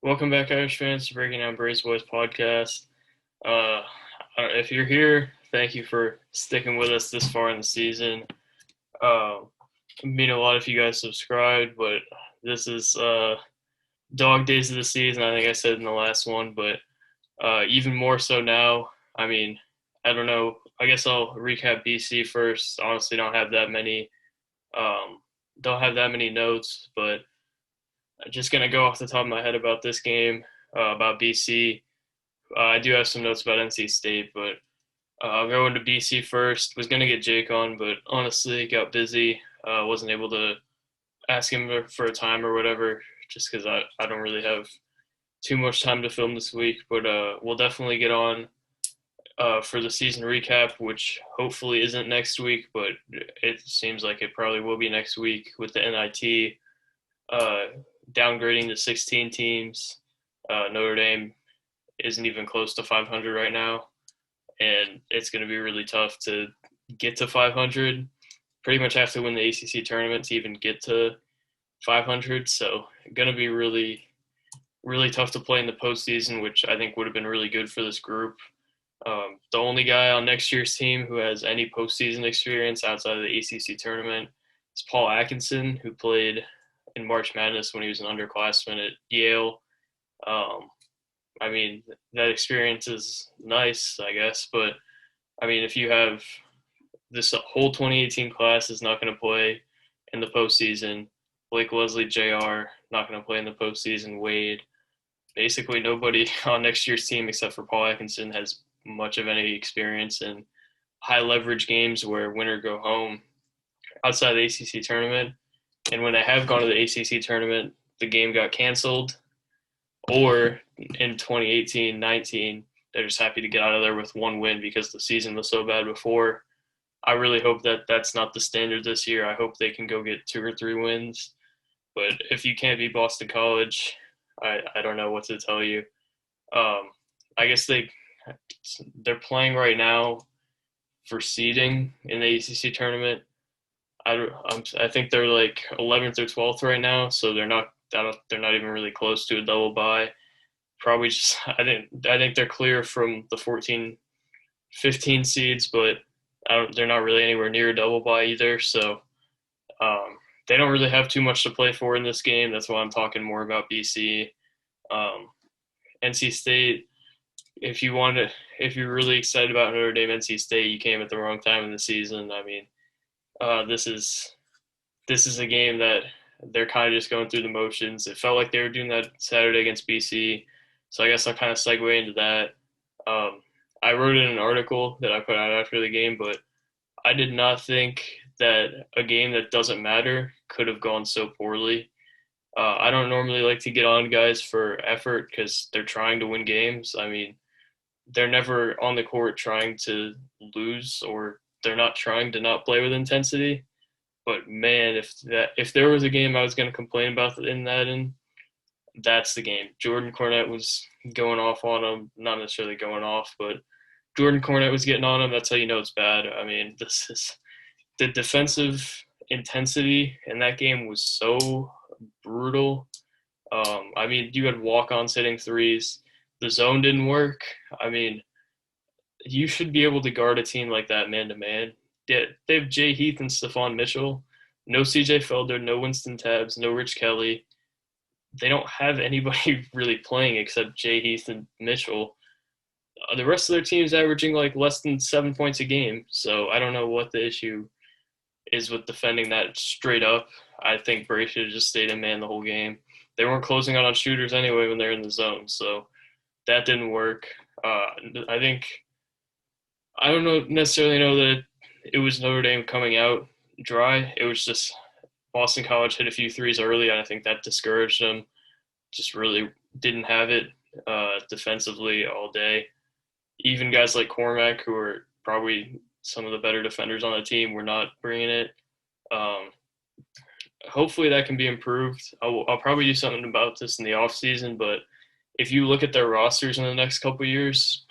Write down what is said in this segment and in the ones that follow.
Welcome back, Irish fans, to Breaking Down Braves Boys podcast. Uh, if you're here, thank you for sticking with us this far in the season. Uh, I mean, a lot of you guys subscribed, but this is dog days of the season. I think I said in the last one, but even more so now. I mean, I don't know. I guess I'll recap BC first. Honestly, um, don't have that many notes, but just gonna go off the top of my head about this game, about BC. I do have some notes about NC State, but I'll go into BC first. Was going to get Jake on, but honestly, got busy. Wasn't able to ask him for a time or whatever, just because I don't really have too much time to film this week. But we'll definitely get on for the season recap, which hopefully isn't next week, but it seems like it probably will be next week with the NIT uh, downgrading to 16 teams. Notre Dame isn't even close to 500 right now, and it's going to be really tough to get to 500. Pretty much have to win the ACC tournament to even get to 500. So going to be really, really tough to play in the postseason, which I think would have been really good for this group. The only guy on next year's team who has any postseason experience outside of the ACC tournament is Paul Atkinson, who played in March Madness when he was an underclassman at Yale. Um, I mean, that experience is nice, I guess, but I mean, if you have this whole 2018 class is not going to play in the postseason, Blake Leslie, JR, not going to play in the postseason, Wade, basically nobody on next year's team except for Paul Atkinson has much of any experience in high leverage games where winner go home outside the ACC tournament. And when they have gone to the ACC tournament, the game got canceled, or in 2018-19, they're just happy to get out of there with one win because the season was so bad before. I really hope that that's not the standard this year. I hope they can go get 2 or 3 wins. But if you can't beat Boston College, I don't know what to tell you. I guess they're playing right now for seeding in the ACC tournament. I think they're like 11th or 12th right now, so they're not even really close to a double bye. Probably just I think they're clear from the 14, 15 seeds, but they're not really anywhere near a double bye either. So um, they don't really have too much to play for in this game. That's why I'm talking more about BC. Um, NC State. If you're really excited about Notre Dame, NC State, you came at the wrong time in the season. I mean, this is a game that they're kind of just going through the motions. It felt like they were doing that Saturday against BC, so I guess I'll kind of segue into that. Um, I wrote in an article that I put out after the game, but I did not think that a game that doesn't matter could have gone so poorly. I don't normally like to get on guys for effort because they're trying to win games. I mean, they're never on the court trying to lose, or they're not trying to not play with intensity. But man, if there was a game I was going to complain about that's the game. Jordan Cornette was going off on him, not necessarily going off, but Jordan Cornette was getting on him. That's how you know it's bad. I mean, this is the defensive intensity in that game was so brutal. I mean, you had walk-ons hitting threes. The zone didn't work. I mean, you should be able to guard a team like that man to man. Yeah, they have Jay Heath and Stephon Mitchell. No CJ Felder, no Winston Tabbs, no Rich Kelly. They don't have anybody really playing except Jay Heath and Mitchell. The rest of their team's averaging like less than 7 points a game. So I don't know what the issue is with defending that straight up. I think Bray should have just stayed in man the whole game. They weren't closing out on shooters anyway when they're in the zone. So that didn't work. I think I don't necessarily know that it was Notre Dame coming out dry. It was just Boston College hit a few threes early, and I think that discouraged them. Just really didn't have it defensively all day. Even guys like Cormac, who are probably some of the better defenders on the team, were not bringing it. Um, Hopefully that can be improved. I'll probably do something about this in the off season, but if you look at their rosters in the next couple of years,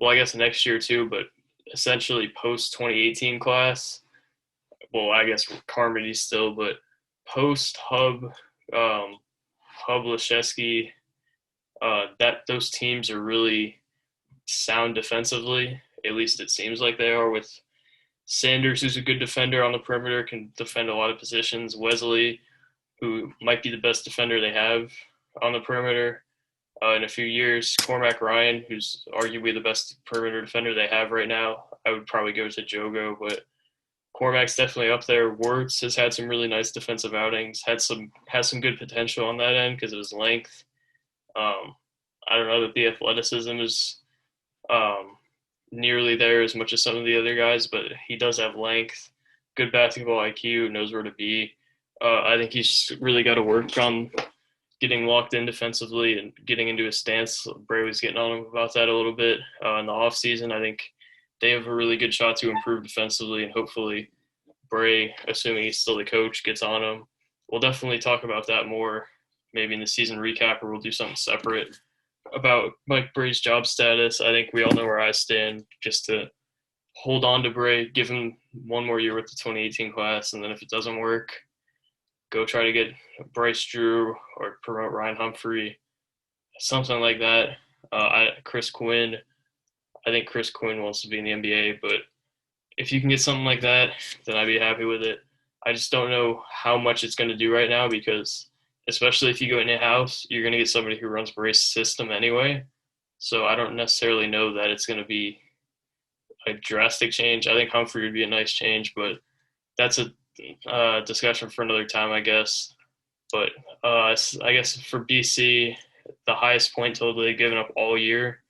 well, I guess next year too, but essentially post 2018 class. Well, I guess Carmody still, but post Hub, um, Hub, Leszewski, that those teams are really sound defensively. At least it seems like they are. With Sanders, who's a good defender on the perimeter, can defend a lot of positions. Wesley, who might be the best defender they have on the perimeter in a few years. Cormac Ryan, who's arguably the best perimeter defender they have right now. I would probably go to Jogo, but Cormac's definitely up there. Wirtz has had some really nice defensive outings. Has some good potential on that end because of his length. Um, I don't know that the athleticism is nearly there as much as some of the other guys, but he does have length, good basketball IQ, knows where to be. I think he's just really got to work on getting locked in defensively and getting into his stance. Bray was getting on him about that a little bit in the offseason. I think they have a really good shot to improve defensively, and hopefully Bray, assuming he's still the coach, gets on him. We'll definitely talk about that more maybe in the season recap, or we'll do something separate about Mike Bray's job status. I think we all know where I stand, just to hold on to Bray, give him one more year with the 2018 class, and then if it doesn't work, go try to get Bryce Drew or promote Ryan Humphrey, something like that. Chris Quinn, I think Chris Quinn wants to be in the NBA, but if you can get something like that, then I'd be happy with it. I just don't know how much it's going to do right now because, especially if you go in-house, you're going to get somebody who runs Bray's system anyway. So I don't necessarily know that it's going to be a drastic change. I think Humphrey would be a nice change, but that's a discussion for another time, I guess. But I guess for BC, the highest point total they've given up all year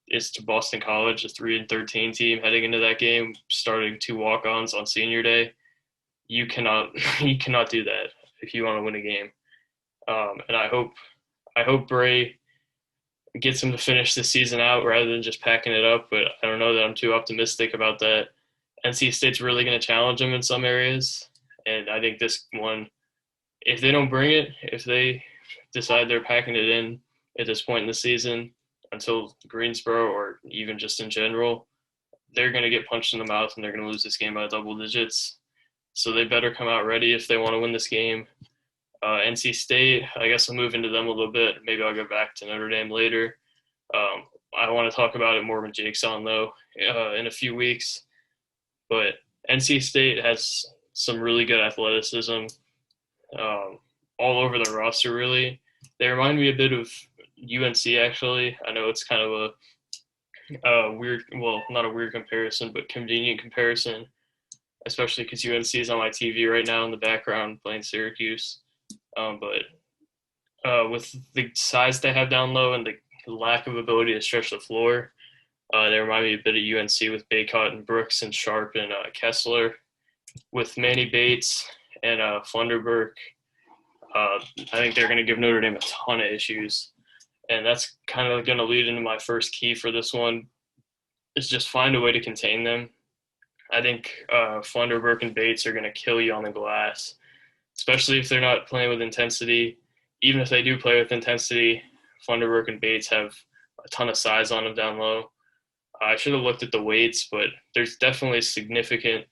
is to Boston College, a 3-13 team heading into that game, starting 2 walk-ons on senior day. You cannot do that if you want to win a game. And I hope Bray gets him to finish the season out rather than just packing it up. But I don't know that I'm too optimistic about that. NC State's really going to challenge them in some areas, and I think this one, if they don't bring it, if they decide they're packing it in at this point in the season until Greensboro or even just in general, they're going to get punched in the mouth and they're going to lose this game by double digits. So they better come out ready if they want to win this game. NC State, I guess I'll move into them a little bit. Maybe I'll go back to Notre Dame later. I want to talk about it more when Jake's on, though, in a few weeks. But NC State has some really good athleticism all over the roster, really. They remind me a bit of UNC, actually. I know it's kind of a weird, well, not a weird comparison, but convenient comparison, especially because UNC is on my TV right now in the background playing Syracuse. But with the size they have down low and the lack of ability to stretch the floor, they remind me a bit of UNC with Baycott and Brooks and Sharp and Kessler. With Manny Bates and Funderburk, I think they're going to give Notre Dame a ton of issues. And that's kind of going to lead into my first key for this one, is just find a way to contain them. I think Funderburk and Bates are going to kill you on the glass, especially if they're not playing with intensity. Even if they do play with intensity, Funderburk and Bates have a ton of size on them down low. I should have looked at the weights, but there's definitely a significant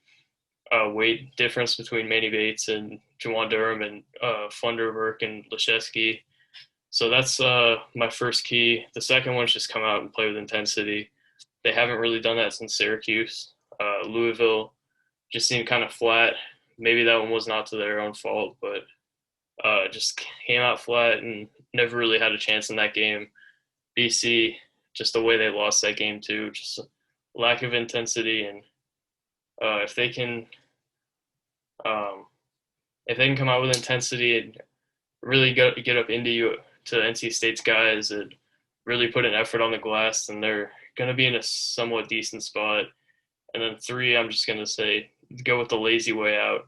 weight difference between Manny Bates and Jawan Durham and Funderburk and Leszewski. So that's my first key. The second one is just come out and play with intensity. They haven't really done that since Syracuse. Louisville just seemed kind of flat. Maybe that one was not to their own fault, but just came out flat and never really had a chance in that game. BC, just the way they lost that game too, just lack of intensity. And if they can come out with intensity and really get up into you to NC State's guys and really put an effort on the glass, then they're going to be in a somewhat decent spot. And then 3, I'm just going to say go with the lazy way out.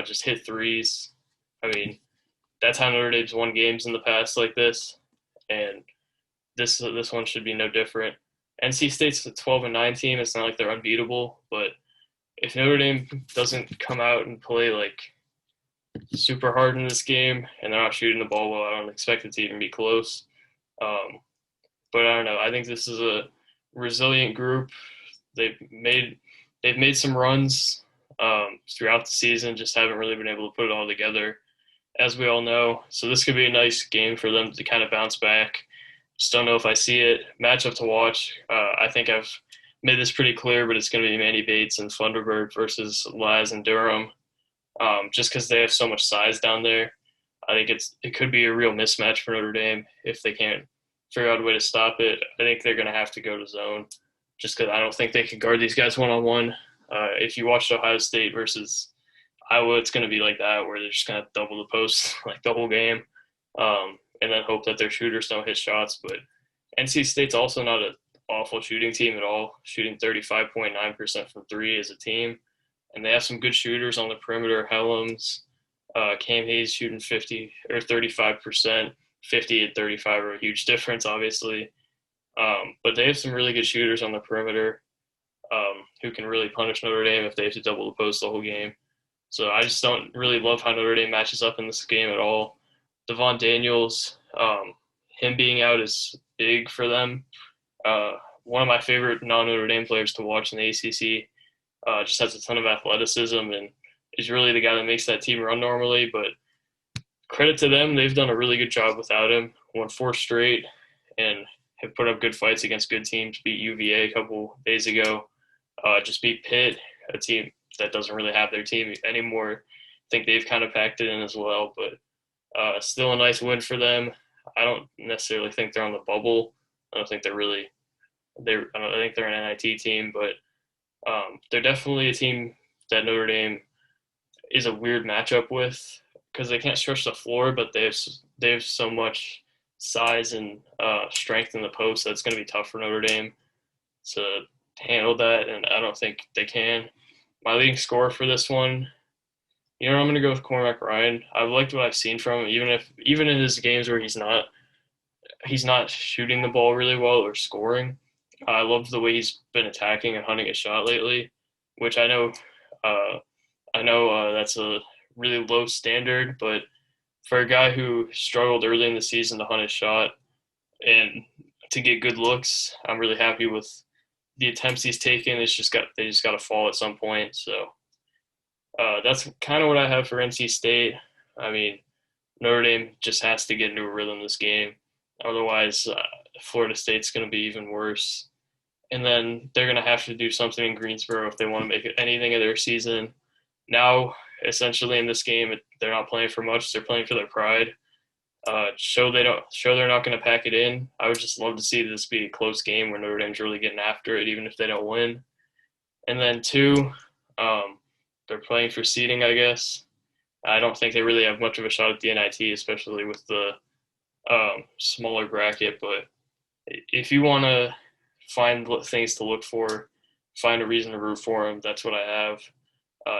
Just hit threes. I mean, that's how Notre Dame's won games in the past like this, and this one should be no different. NC State's a 12-9 team. It's not like they're unbeatable, but if Notre Dame doesn't come out and play like super hard in this game and they're not shooting the ball well, I don't expect it to even be close. But I don't know. I think this is a resilient group. They've made some runs throughout the season, just haven't really been able to put it all together. as we all know. So this could be a nice game for them to kind of bounce back. Just don't know if I see it. Matchup to watch. I think I've made this pretty clear, but it's going to be Manny Bates and Thunderbird versus Laz and Durham. Just because they have so much size down there, I think it could be a real mismatch for Notre Dame if they can't figure out a way to stop it. I think they're going to have to go to zone, just because I don't think they can guard these guys one on one. If you watched Ohio State versus Iowa, it's going to be like that, where they're just going to double the post like the whole game, and then hope that their shooters don't hit shots. But NC State's also not an awful shooting team at all, shooting 35.9% from three as a team, and they have some good shooters on the perimeter. Helms, Cam Hayes shooting 50 or 35%. 50 and 35 are a huge difference, obviously. But they have some really good shooters on the perimeter who can really punish Notre Dame if they have to double the post the whole game. So I just don't really love how Notre Dame matches up in this game at all. Devon Daniels, him being out is big for them. One of my favorite non-Notre Dame players to watch in the ACC. Just has a ton of athleticism and is really the guy that makes that team run normally. But credit to them, they've done a really good job without him. Won four straight and have put up good fights against good teams. Beat UVA a couple days ago. Just beat Pitt, a team that doesn't really have their team anymore. I think they've kind of packed it in as well, but still a nice win for them. I don't necessarily think they're on the bubble. I don't think they're really. I think they're an NIT team, but they're definitely a team that Notre Dame is a weird matchup with because they can't stretch the floor, but they have so much size and strength in the post that's going to be tough for Notre Dame to handle that, and I don't think they can. My leading scorer for this one, I'm going to go with Cormac Ryan. I've liked what I've seen from him, even in his games where he's not shooting the ball really well or scoring. I love the way he's been attacking and hunting a shot lately, which I know that's a really low standard, but for a guy who struggled early in the season to hunt his shot and to get good looks, I'm really happy with the attempts he's taken. They just got to fall at some point. So that's kind of what I have for NC State. I mean, Notre Dame just has to get into a rhythm this game. Otherwise, Florida State's going to be even worse. And then they're going to have to do something in Greensboro if they want to make anything of their season. Now, essentially in this game, they're not playing for much. They're playing for their pride. Show they're not going to pack it in. I would just love to see this be a close game where Notre Dame's really getting after it, even if they don't win. And then two, they're playing for seeding, I guess. I don't think they really have much of a shot at the NIT, especially with the smaller bracket. But if you want to find things to look for, find a reason to root for them, that's what I have.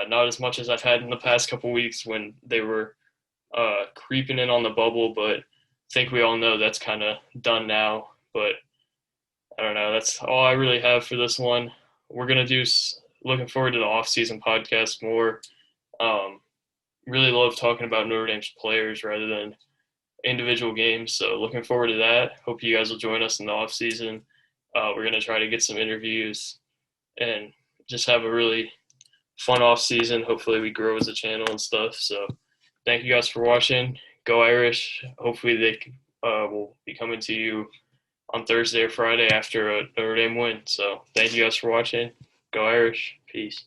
Not as much as I've had in the past couple weeks when they were creeping in on the bubble, but I think we all know that's kind of done now. But I don't know. That's all I really have for this one. We're going to looking forward to the off-season podcast more. Really love talking about Notre Dame's players rather than individual games. So looking forward to that. Hope you guys will join us in the off-season. We're going to try to get some interviews and just have a really fun off season. Hopefully we grow as a channel and stuff. So thank you guys for watching. Go Irish. Hopefully they will be coming to you on Thursday or Friday after a Notre Dame win. So thank you guys for watching. Go Irish. Peace.